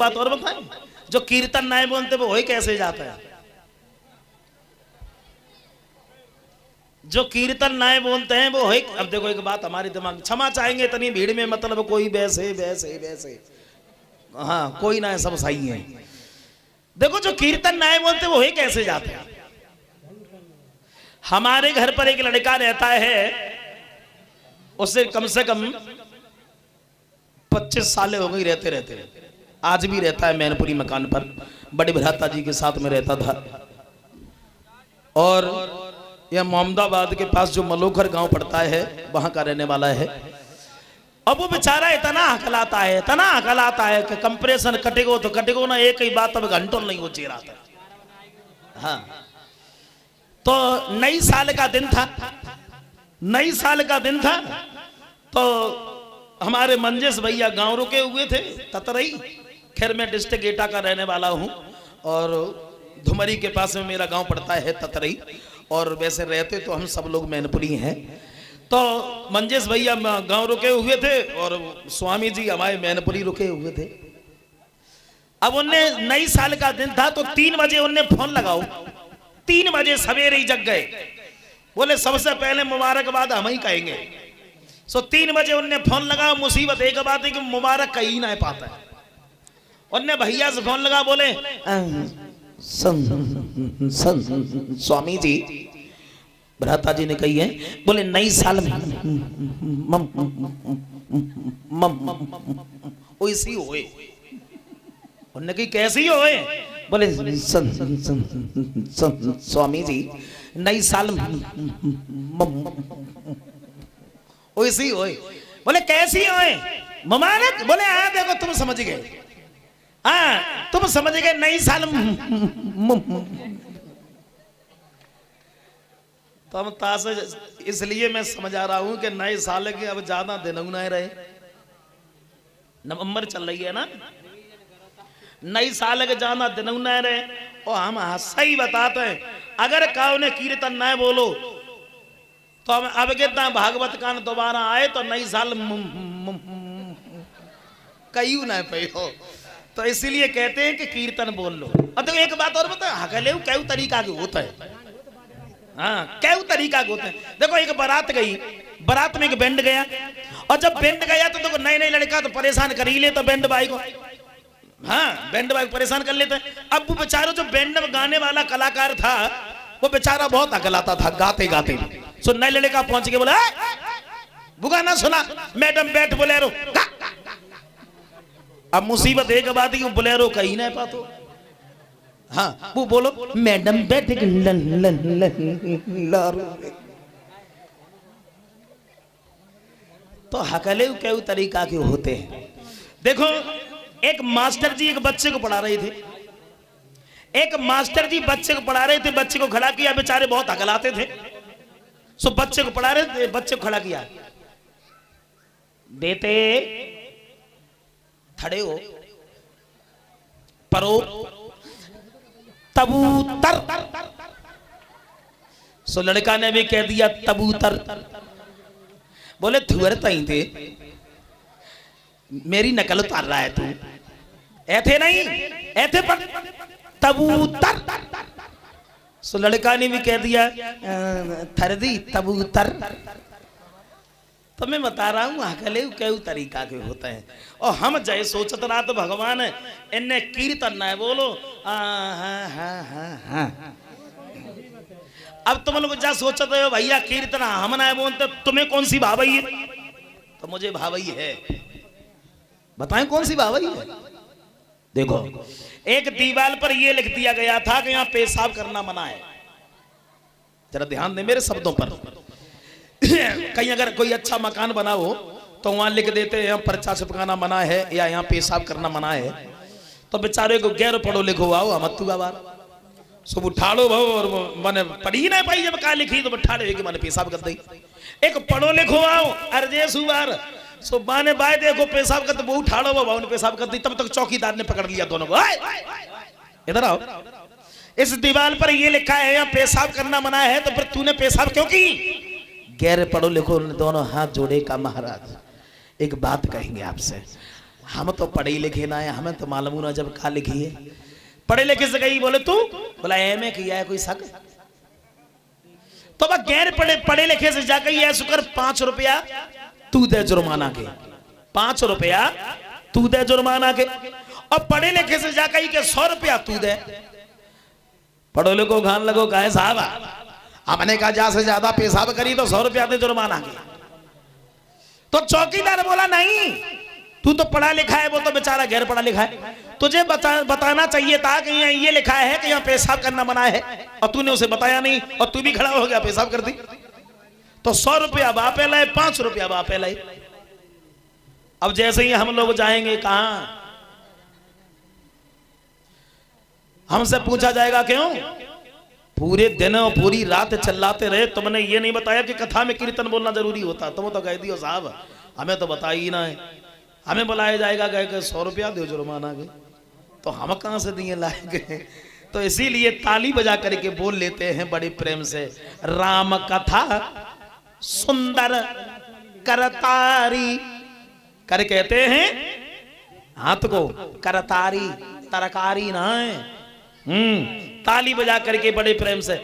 बात और बताएं, जो कीर्तन नहीं बोलते वो वही कैसे जाता है? जो कीर्तन नहीं बोलते हैं वो है। अब देखो एक बात हमारे दिमाग, क्षमा चाहेंगे इतनी भीड़ में, मतलब कोई वैसे वैसे वैसे, हाँ कोई ना है, सब सही है। देखो जो कीर्तन नहीं बोलते वो है कैसे जाते हैं? हमारे घर पर एक लड़का रहता है, उससे कम से कम 25 साल हो गई रहते रहते, आज भी रहता है मैनपुरी मकान पर, बड़े भ्राता जी के साथ में रहता था। और यह मोहम्मदाबाद के पास जो मलोखर गांव पड़ता है वहां का रहने वाला है। अब वो बेचारा इतना हकलाता है, इतना हकलाता है कि कंप्रेशन कटेगो तो कटेगो ना, एक ही बात अब घंटों नहीं वो चेहरा था। हाँ तो नई साल का दिन था, नई साल का दिन था, तो हमारे मंजेश भैया गांव रुके हुए थे ततरई। खैर मैं डिस्ट्रिक्ट एटा का रहने वाला हूं और धुमरी के पास में मेरा गांव पड़ता है ततरई, और वैसे रहते तो हम सब लोग मैनपुरी हैं। तो मंजेश भैया गांव रुके हुए थे और स्वामी जी हमारे मैनपुरी रुके हुए थे। अब उन्हें नई साल का दिन था तो 3 बजे उन्हें फोन लगाओ, 3 बजे सवेरे ही जग गए। बोले सबसे पहले मुबारकबाद हम ही कहेंगे। सो 3 बजे उन्हें फोन लगा। मुसीबत एक बात है कि मुबारक कहीं ना पाता है। उन्हें भैया से फोन लगा, बोले स्वामी जी, भ्राता जी ने कही है, बोले नई साल में वैसी होए। उन्होंने कही कैसी होए? बोले स्वामी जी नई साल वैसी होए। बोले कैसी होए मुबारक? बोले हाँ देखो तुम समझ गए, हाँ तुम समझ गए नई साल। तो हम ताश, इसलिए मैं समझा रहा हूं कि नए साल के अब ज्यादा दिन नहीं रहे, नवंबर चल रही है ना, नई साल के ज्यादा दिन नहीं रहे। और हम सही बताते हैं, अगर काउ ने कीर्तन न बोलो तो हम अब कितना भागवत कान दोबारा आए तो नई साल कई ना पे हो। तो इसीलिए कहते हैं कि कीर्तन बोल लो। अब तो एक बात और बता, हकले कई तरीका के होता है, हाँ कई तरीका के होते हैं। देखो एक बारात गई, बारात में एक बैंड गया, और जब बैंड गया तो देखो नए नए लड़का तो परेशान कर ही ले तो बैंड भाई को, हाँ बैंड भाई परेशान कर लेते हैं। अब वो बेचारा जो बैंड में गाने वाला कलाकार था वो बेचारा बहुत हकलाता था गाते गाते। सो नए लड़का पहुंच के बोला वो गाना सुना, मैडम बैठ बोलेरो। अब मुसीबत एक बात है कि बोलेरो कहीं ना पातो, हाँ वो बोलो मैडम बैठ तो हकले कई तरीका के होते हैं। देखो एक मास्टर जी एक बच्चे को पढ़ा रहे थे, एक मास्टर जी बच्चे को पढ़ा रहे थे, बच्चे को खड़ा किया, बेचारे बहुत हकलाते थे। सो बच्चे को पढ़ा रहे थे, बच्चे को खड़ा किया, बेटे खड़े हो, परो तबूतर। सो लड़का ने भी कह दिया तबूतर। बोले थुअर तई थे, मेरी नकल उतार रहा है तू, ऐथे नहीं ऐथे पर तबूतर। सो लड़का ने भी कह दिया थरदी तबूतर। तो मैं बता रहा हूँ हकले कई तरीका के होते हैं। और हम जय सोचत रहा तो भगवान इन्हें कीर्तन न बोलो, अब तुम लोग जा सोचते हो भैया कीर्तन हम ना बोलते, तुम्हें कौन सी भावई है? तो मुझे भावई है, बताएं कौन सी भावई है? देखो एक दीवार पर यह लिख दिया गया था कि यहाँ पेशाब करना मना है। जरा ध्यान दे मेरे शब्दों पर। कहीं अगर कोई अच्छा मकान बना हो तो वहां लिख देते हैं यहाँ पर्चा चिपकाना मना है या यहाँ पेशाब करना मना है। तो बेचारे को गैर पढ़ो लिखो आओ हम बार सब उठाड़ो भाव, और मैंने पढ़ी ना पाई, जब कहा लिखी तो ठाड़े कि मैंने पेशाब कर दी। एक पढ़ो लिखो आओ अर्जे सुबार सो बाने बाय देखो पेशाब कर, तो वो उठाड़ो भाव ने पेशाब कर दी। तब तक चौकीदार ने पकड़ लिया दोनों को, इधर आओ, इस दीवार पर ये लिखा है यहाँ पेशाब करना मना है, तो फिर तूने पेशाब क्यों की? गैर पढ़ो लिखो दोनों हाथ जोड़े का महाराज एक बात कहेंगे आपसे, हम तो पढ़े लिखे ना है, हमें तो मालूम ना जब का लिखी है। पढ़े लिखे से कही बोले तू बोला एमए किया है कोई शक, तो वह गैर पढ़े लिखे से जाकर ये शुक्र 5 रुपया तू दे जुर्माना के, 5 रुपया तू दे जुर्माना के। और पढ़े लिखे से जाकर के 100 रुपया तू दे। पढ़ो लिखो घान लगो कहे साहब, हमने कहा जा से ज्यादा पेशाब करी तो 100 रुपया दे जुर्माना के। तो चौकीदार बोला नहीं, तू तो पढ़ा लिखा है, वो तो बेचारा गैर पढ़ा लिखा है, तुझे बताना चाहिए था कि यहाँ ये लिखा है कि यहाँ पेशाब करना मना है, और तूने उसे बताया नहीं और तू भी खड़ा हो गया पेशाब कर दी। तो 100 रुपया बापे लाए, 5 रुपया बापे लाए। अब जैसे ही हम लोग जाएंगे कहां, हमसे पूछा जाएगा क्यों पूरे दिन और पूरी रात चिल्लाते रहे, तुमने ये नहीं बताया कि कथा में कीर्तन बोलना जरूरी होता। तुम तो कह दियो साहब हमें तो बता ही ना है, हमें बुलाया जाएगा कह के 100 रुपया दो जुर्माना के, तो हम कहां से दिए लाएंगे। तो इसीलिए ताली बजा करके बोल लेते हैं बड़े प्रेम से, राम कथा सुंदर करतारी कर कहते हैं हाथ को, करतारी तरकारी ना है। ताली बजा करके बड़े प्रेम से